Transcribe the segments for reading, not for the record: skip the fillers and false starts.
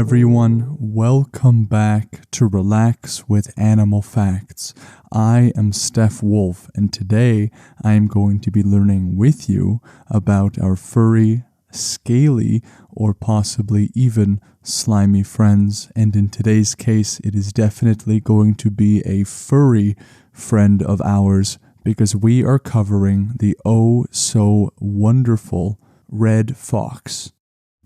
everyone, welcome back to Relax with Animal Facts. I am Stef Wolfe, and today I am going to be learning with you about our furry, scaly, or possibly even slimy friends. And in today's case, it is definitely going to be a furry friend of ours because we are covering the oh so wonderful red fox.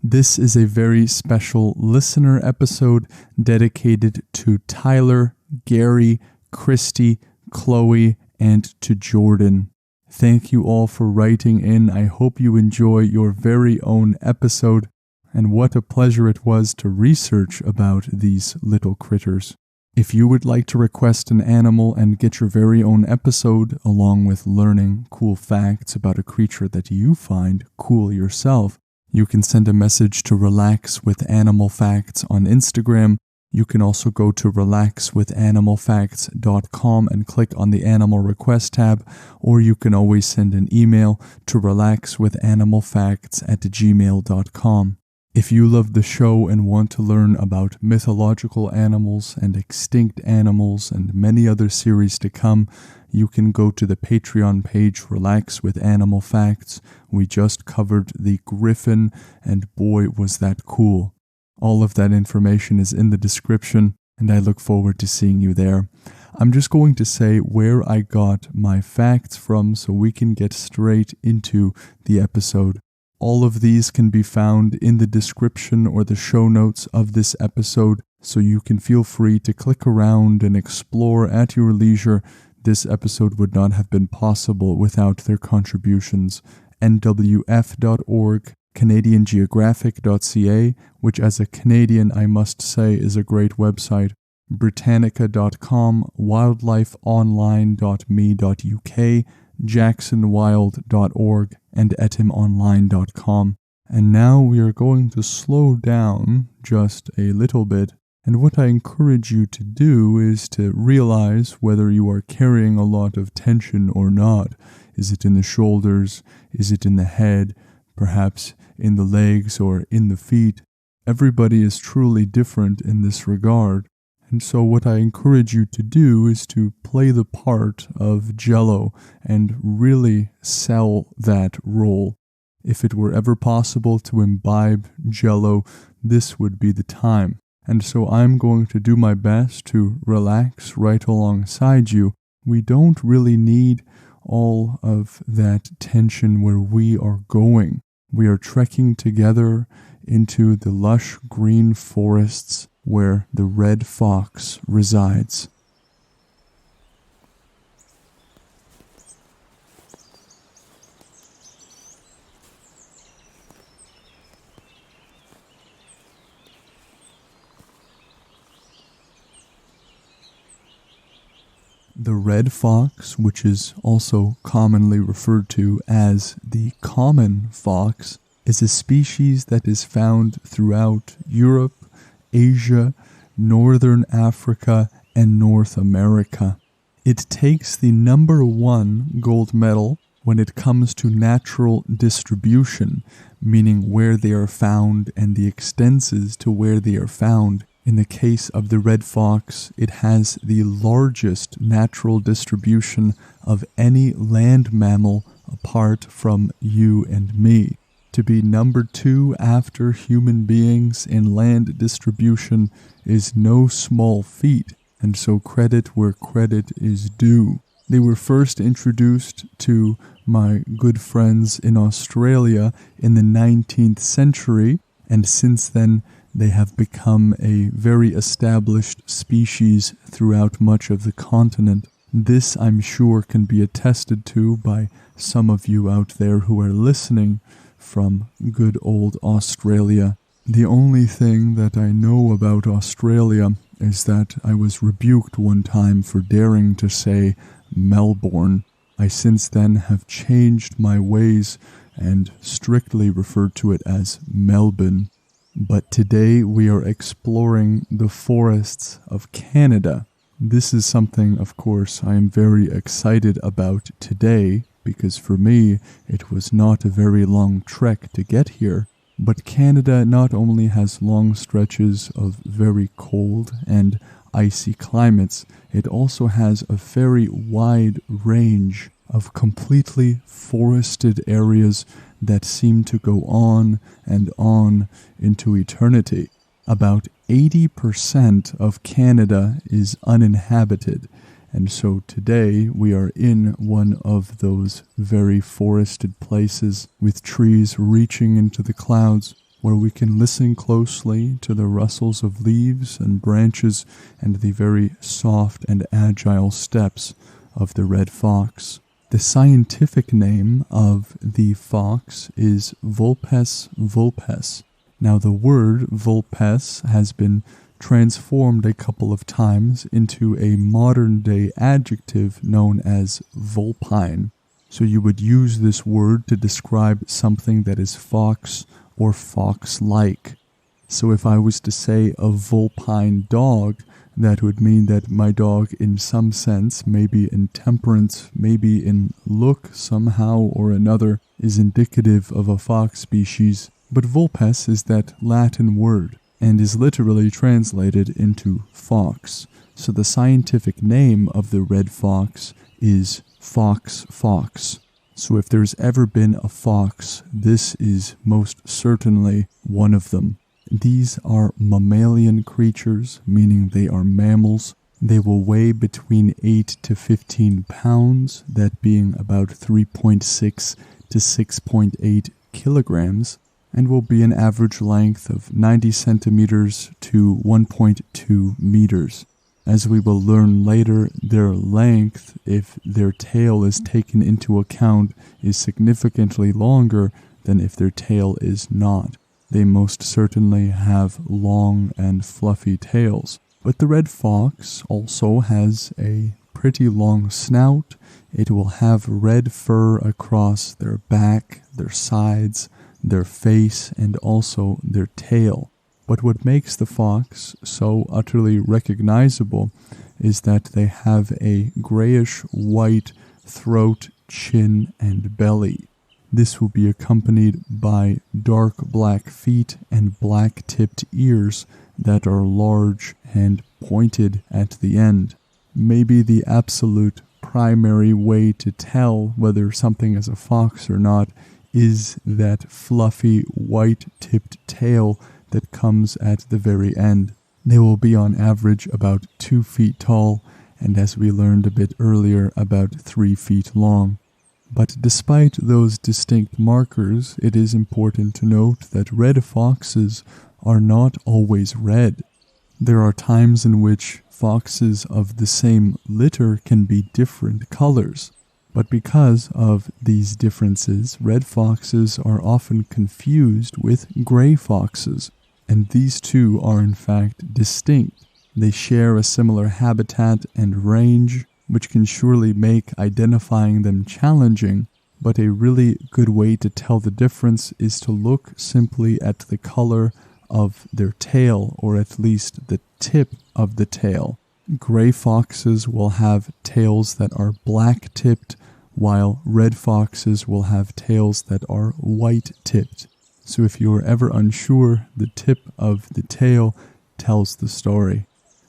This is a very special listener episode dedicated to Tyler, Gary, Christy, Chloe, and to Jordan. Thank you all for writing in. I hope you enjoy your very own episode, and what a pleasure it was to research about these little critters. If you would like to request an animal and get your very own episode, along with learning cool facts about a creature that you find cool yourself, you can send a message to Relax with Animal Facts on Instagram. You can also go to relaxwithanimalfacts.com and click on the Animal Request tab, or you can always send an email to relaxwithanimalfacts@gmail.com. If you love the show and want to learn about mythological animals and extinct animals and many other series to come, you can go to the Patreon page, Relax with Animal Facts. We just covered the griffin, and boy, was that cool. All of that information is in the description, and I look forward to seeing you there. I'm just going to say where I got my facts from so we can get straight into the episode. All of these can be found in the description or the show notes of this episode, so you can feel free to click around and explore at your leisure. This episode would not have been possible without their contributions. nwf.org, canadiangeographic.ca, which as a Canadian I must say is a great website, britannica.com, wildlifeonline.me.uk, jacksonwild.org, and etimonline.com. And now we are going to slow down just a little bit, and what I encourage you to do is to realize whether you are carrying a lot of tension or not. Is it in the shoulders? Is it in the head? Perhaps in the legs or in the feet? Everybody is truly different in this regard. And so what I encourage you to do is to play the part of Jello and really sell that role. If it were ever possible to imbibe Jello, this would be the time. And so I'm going to do my best to relax right alongside you. We don't really need all of that tension where we are going. We are trekking together into the lush green forests where the red fox resides. The red fox, which is also commonly referred to as the common fox, is a species that is found throughout Europe, Asia, Northern Africa, and North America. It takes the number 1 gold medal when it comes to natural distribution, meaning where they are found and the extenses to where they are found. In the case of the red fox, it has the largest natural distribution of any land mammal apart from you and me. To be number 2 after human beings in land distribution is no small feat, and so credit where credit is due. They were first introduced to my good friends in Australia in the 19th century, and since then they have become a very established species throughout much of the continent. This, I'm sure, can be attested to by some of you out there who are listening from good old Australia. The only thing that I know about Australia is that I was rebuked one time for daring to say Melbourne. I since then have changed my ways and strictly referred to it as Melbourne. But today we are exploring the forests of Canada. This is something, of course, I am very excited about today, because for me, it was not a very long trek to get here. But Canada not only has long stretches of very cold and icy climates, it also has a very wide range of completely forested areas that seem to go on and on into eternity. About 80% of Canada is uninhabited, and so today we are in one of those very forested places with trees reaching into the clouds, where we can listen closely to the rustles of leaves and branches and the very soft and agile steps of the red fox. The scientific name of the fox is Vulpes vulpes. Now the word vulpes has been transformed a couple of times into a modern-day adjective known as vulpine. So you would use this word to describe something that is fox or fox-like. So if I was to say a vulpine dog, that would mean that my dog in some sense, maybe in temperance, maybe in look somehow or another, is indicative of a fox species. But vulpes is that Latin word and is literally translated into fox. So the scientific name of the red fox is fox fox. So if there's ever been a fox, this is most certainly one of them. These are mammalian creatures, meaning they are mammals. They will weigh between 8 to 15 pounds, that being about 3.6 to 6.8 kilograms, and will be an average length of 90 centimeters to 1.2 meters. As we will learn later, their length, if their tail is taken into account, is significantly longer than if their tail is not. They most certainly have long and fluffy tails. But the red fox also has a pretty long snout. It will have red fur across their back, their sides, their face, and also their tail. But what makes the fox so utterly recognizable is that they have a grayish-white throat, chin, and belly. This will be accompanied by dark black feet and black-tipped ears that are large and pointed at the end. Maybe the absolute primary way to tell whether something is a fox or not is that fluffy white-tipped tail that comes at the very end. They will be on average about 2 feet tall, and as we learned a bit earlier, about 3 feet long. But despite those distinct markers, it is important to note that red foxes are not always red. There are times in which foxes of the same litter can be different colors. But because of these differences, red foxes are often confused with gray foxes, and these two are in fact distinct. They share a similar habitat and range, which can surely make identifying them challenging, but a really good way to tell the difference is to look simply at the color of their tail, or at least the tip of the tail. Gray foxes will have tails that are black-tipped, while red foxes will have tails that are white-tipped. So if you are ever unsure, the tip of the tail tells the story.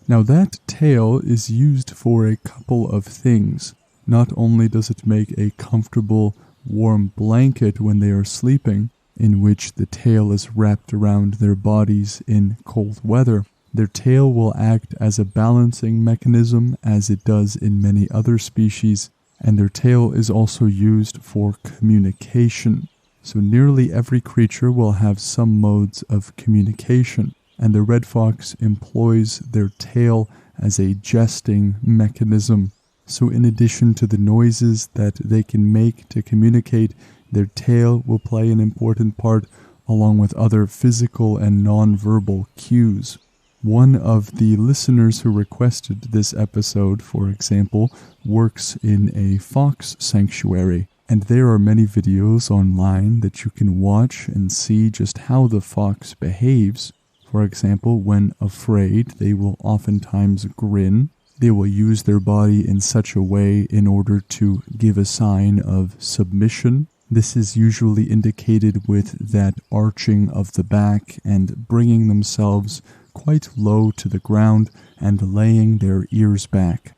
Now that tail is used for a couple of things. Not only does it make a comfortable, warm blanket when they are sleeping, in which the tail is wrapped around their bodies in cold weather, their tail will act as a balancing mechanism as it does in many other species, and their tail is also used for communication. So nearly every creature will have some modes of communication, and the red fox employs their tail as a jesting mechanism. So in addition to the noises that they can make to communicate, their tail will play an important part along with other physical and non-verbal cues. One of the listeners who requested this episode, for example, works in a fox sanctuary, and there are many videos online that you can watch and see just how the fox behaves. For example, when afraid, they will oftentimes grin. They will use their body in such a way in order to give a sign of submission. This is usually indicated with that arching of the back and bringing themselves quite low to the ground and laying their ears back.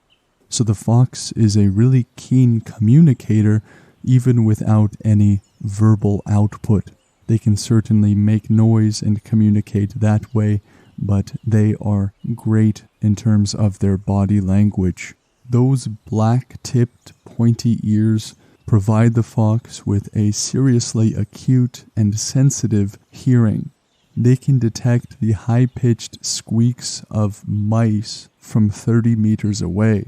So the fox is a really keen communicator even without any verbal output. They can certainly make noise and communicate that way, but they are great in terms of their body language. Those black-tipped, pointy ears provide the fox with a seriously acute and sensitive hearing. They can detect the high-pitched squeaks of mice from 30 meters away.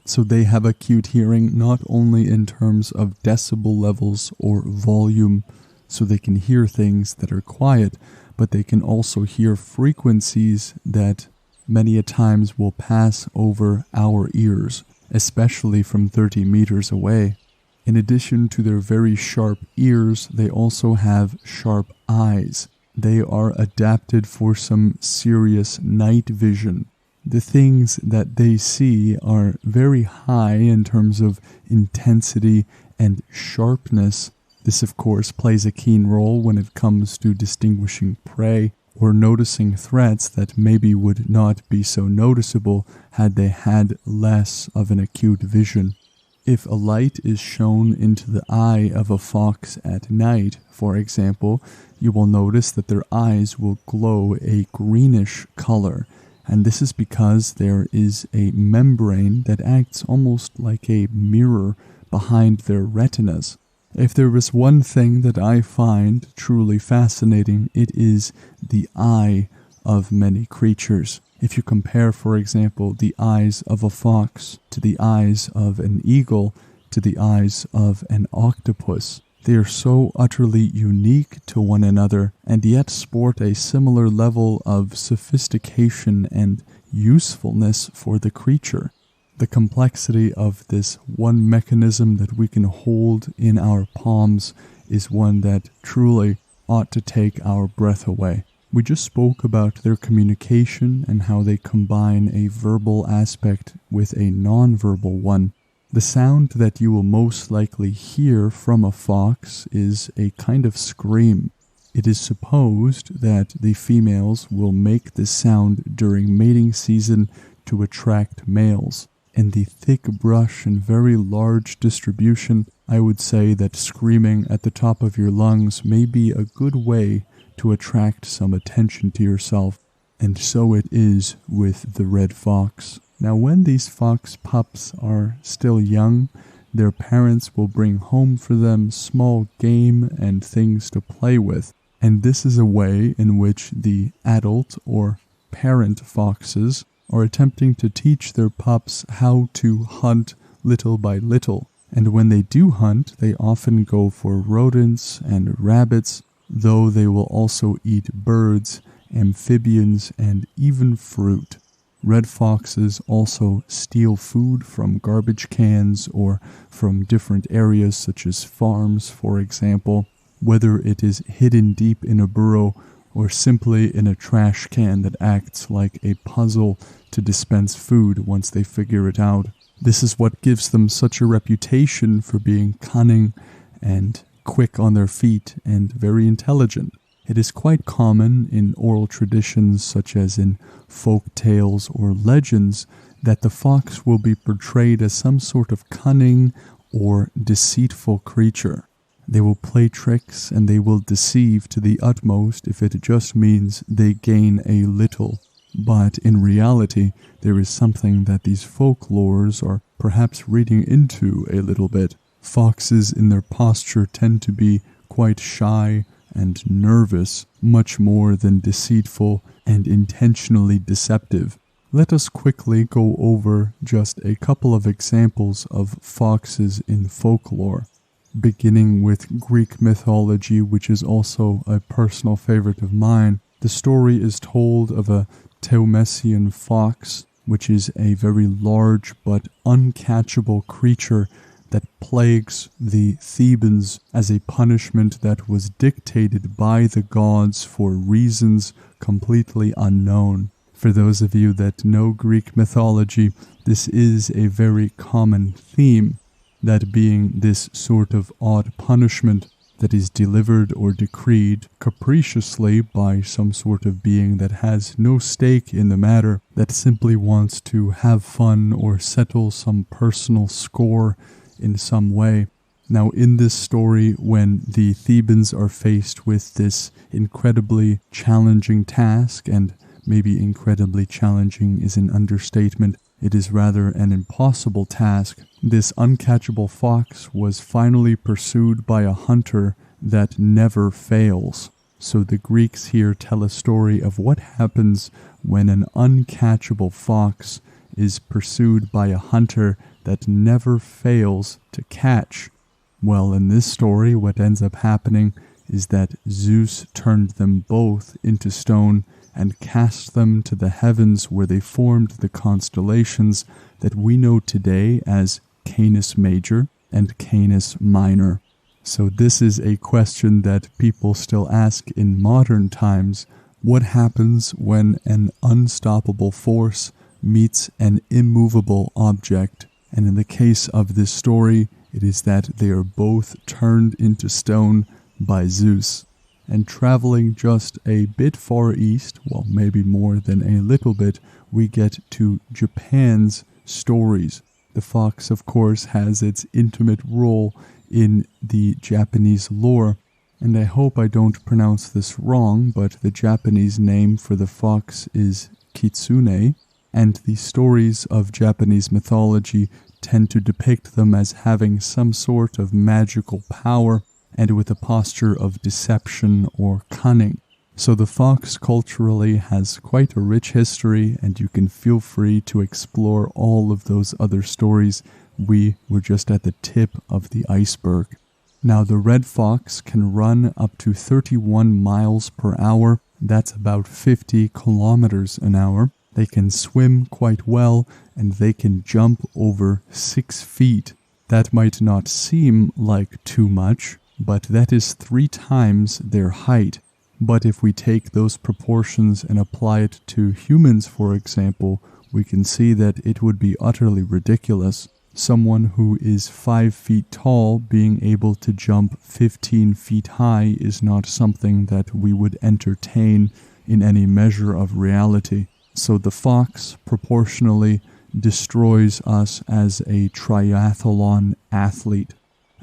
So they have acute hearing not only in terms of decibel levels or volume, so they can hear things that are quiet, but they can also hear frequencies that many a times will pass over our ears, especially from 30 meters away. In addition to their very sharp ears, they also have sharp eyes. They are adapted for some serious night vision. The things that they see are very high in terms of intensity and sharpness. This, of course, plays a keen role when it comes to distinguishing prey or noticing threats that maybe would not be so noticeable had they had less of an acute vision. If a light is shone into the eye of a fox at night, for example, you will notice that their eyes will glow a greenish color, and this is because there is a membrane that acts almost like a mirror behind their retinas. If there is one thing that I find truly fascinating, it is the eye of many creatures. If you compare, for example, the eyes of a fox to the eyes of an eagle to the eyes of an octopus, they are so utterly unique to one another and yet sport a similar level of sophistication and usefulness for the creature. The complexity of this one mechanism that we can hold in our palms is one that truly ought to take our breath away. We just spoke about their communication and how they combine a verbal aspect with a non-verbal one. The sound that you will most likely hear from a fox is a kind of scream. It is supposed that the females will make this sound during mating season to attract males. In the thick brush and very large distribution, I would say that screaming at the top of your lungs may be a good way to attract some attention to yourself, and so it is with the red fox. Now, when these fox pups are still young, their parents will bring home for them small game and things to play with, and this is a way in which the adult or parent foxes are attempting to teach their pups how to hunt little by little. And when they do hunt, they often go for rodents and rabbits, though they will also eat birds, amphibians, and even fruit. Red foxes also steal food from garbage cans or from different areas such as farms, for example, whether it is hidden deep in a burrow or simply in a trash can that acts like a puzzle to dispense food once they figure it out. This is what gives them such a reputation for being cunning and quick on their feet and very intelligent. It is quite common in oral traditions such as in folk tales or legends that the fox will be portrayed as some sort of cunning or deceitful creature. They will play tricks and they will deceive to the utmost if it just means they gain a little. But in reality, there is something that these folklores are perhaps reading into a little bit. Foxes in their posture tend to be quite shy and nervous, much more than deceitful and intentionally deceptive. Let us quickly go over just a couple of examples of foxes in folklore, beginning with Greek mythology, which is also a personal favorite of mine. The story is told of a Teumessian fox, which is a very large but uncatchable creature that plagues the Thebans as a punishment that was dictated by the gods for reasons completely unknown. For those of you that know Greek mythology, this is a very common theme. that being this sort of odd punishment that is delivered or decreed capriciously by some sort of being that has no stake in the matter, that simply wants to have fun or settle some personal score in some way. Now, in this story, when the Thebans are faced with this incredibly challenging task, and maybe incredibly challenging is an understatement, it is rather an impossible task, this uncatchable fox was finally pursued by a hunter that never fails. So the Greeks here tell a story of what happens when an uncatchable fox is pursued by a hunter that never fails to catch. Well, in this story, what ends up happening is that Zeus turned them both into stone and cast them to the heavens, where they formed the constellations that we know today as Canis Major and Canis Minor. So this is a question that people still ask in modern times. What happens when an unstoppable force meets an immovable object? And in the case of this story, it is that they are both turned into stone by Zeus. And traveling just a bit far east, well, maybe more than a little bit, we get to Japan's stories. The fox, of course, has its intimate role in the Japanese lore, and I hope I don't pronounce this wrong, but the Japanese name for the fox is kitsune, and the stories of Japanese mythology tend to depict them as having some sort of magical power and with a posture of deception or cunning. So the fox culturally has quite a rich history, and you can feel free to explore all of those other stories. We were just at the tip of the iceberg. Now, the red fox can run up to 31 miles per hour. That's about 50 kilometers an hour. They can swim quite well, and they can jump over 6 feet. That might not seem like too much, but that is 3 times their height. But if we take those proportions and apply it to humans, for example, we can see that it would be utterly ridiculous. Someone who is 5 feet tall being able to jump 15 feet high is not something that we would entertain in any measure of reality. So the fox proportionally destroys us as a triathlon athlete.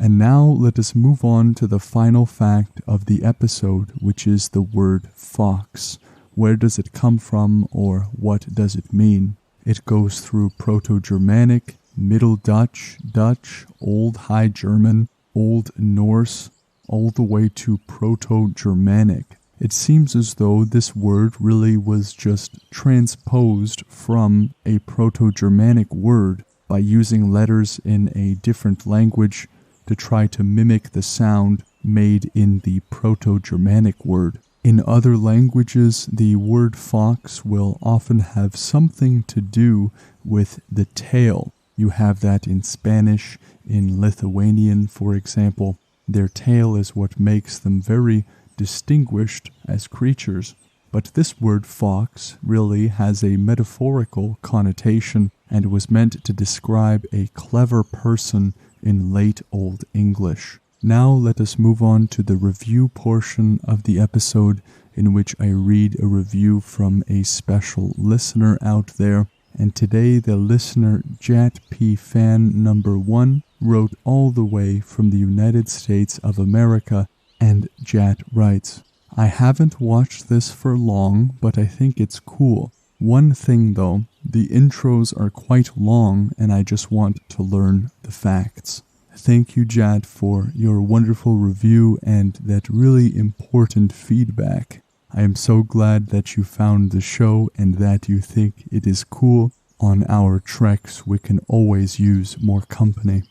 And now let us move on to the final fact of the episode, which is the word fox. Where does it come from, or what does it mean? It goes through Proto-Germanic, Middle Dutch, Dutch, Old High German, Old Norse, all the way to Proto-Germanic. It seems as though this word really was just transposed from a Proto-Germanic word by using letters in a different language to try to mimic the sound made in the Proto-Germanic word. In other languages, the word fox will often have something to do with the tail. You have that in Spanish, in Lithuanian, for example. Their tail is what makes them very distinguished as creatures. But this word fox really has a metaphorical connotation and was meant to describe a clever person in late Old English. Now let us move on to the review portion of the episode, in which I read a review from a special listener out there. And today the listener JatP fan number 1 wrote all the way from the United States of America, and Jat writes, I haven't watched this for long, but I think it's cool. One thing though, the intros are quite long and I just want to learn the facts. Thank you, Jad, for your wonderful review and that really important feedback. I am so glad that you found the show and that you think it is cool. On our treks, we can always use more company.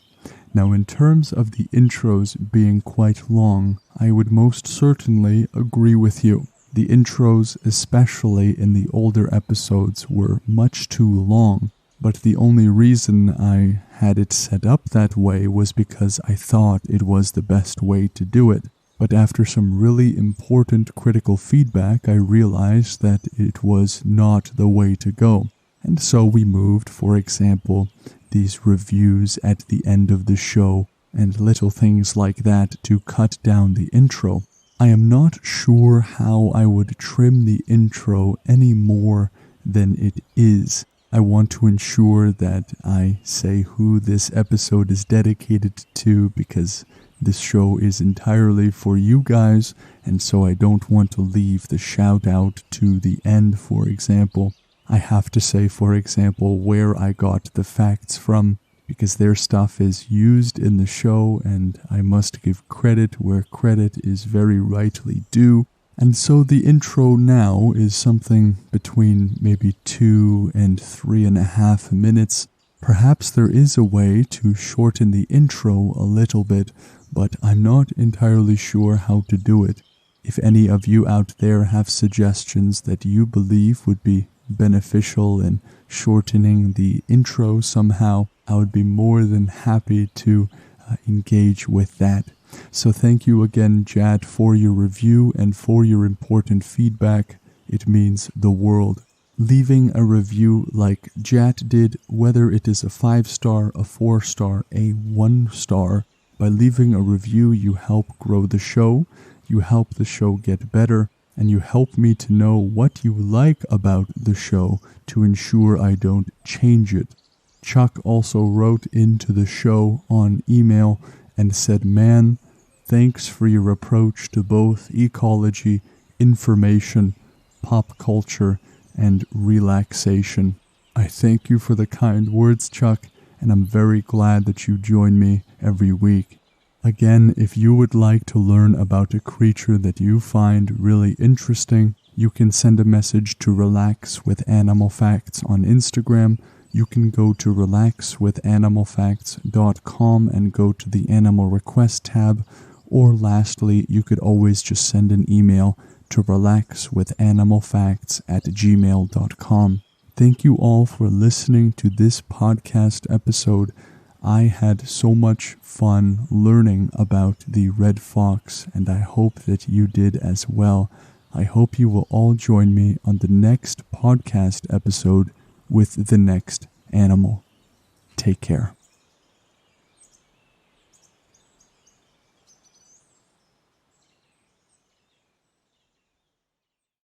Now, in terms of the intros being quite long, I would most certainly agree with you. The intros, especially in the older episodes, were much too long, but the only reason I had it set up that way was because I thought it was the best way to do it. But after some really important critical feedback, I realized that it was not the way to go. And so we moved, for example, these reviews at the end of the show and little things like that to cut down the intro. I am not sure how I would trim the intro any more than it is. I want to ensure that I say who this episode is dedicated to, because this show is entirely for you guys, and so I don't want to leave the shout out to the end. For example, I have to say, for example, where I got the facts from, because their stuff is used in the show, and I must give credit where credit is very rightly due. And so the intro now is something between maybe 2 and 3.5 minutes. Perhaps there is a way to shorten the intro a little bit, but I'm not entirely sure how to do it. If any of you out there have suggestions that you believe would be beneficial in shortening the intro somehow, I would be more than happy to engage with that. So thank you again, Jad, for your review and for your important feedback. It means the world. Leaving a review like Jad did, whether it is a 5-star, a 4-star, a 1-star, by leaving a review you help grow the show, you help the show get better, and you help me to know what you like about the show to ensure I don't change it. Chuck also wrote into the show on email and said, "Man, thanks for your approach to both ecology, information, pop culture, and relaxation." I thank you for the kind words, Chuck, and I'm very glad that you join me every week. Again, if you would like to learn about a creature that you find really interesting, you can send a message to Relax with Animal Facts on Instagram. You can go to relaxwithanimalfacts.com and go to the Animal Request tab. Or lastly, you could always just send an email to relaxwithanimalfacts@gmail.com. Thank you all for listening to this podcast episode. I had so much fun learning about the red fox, and I hope that you did as well. I hope you will all join me on the next podcast episode with the next animal. Take care.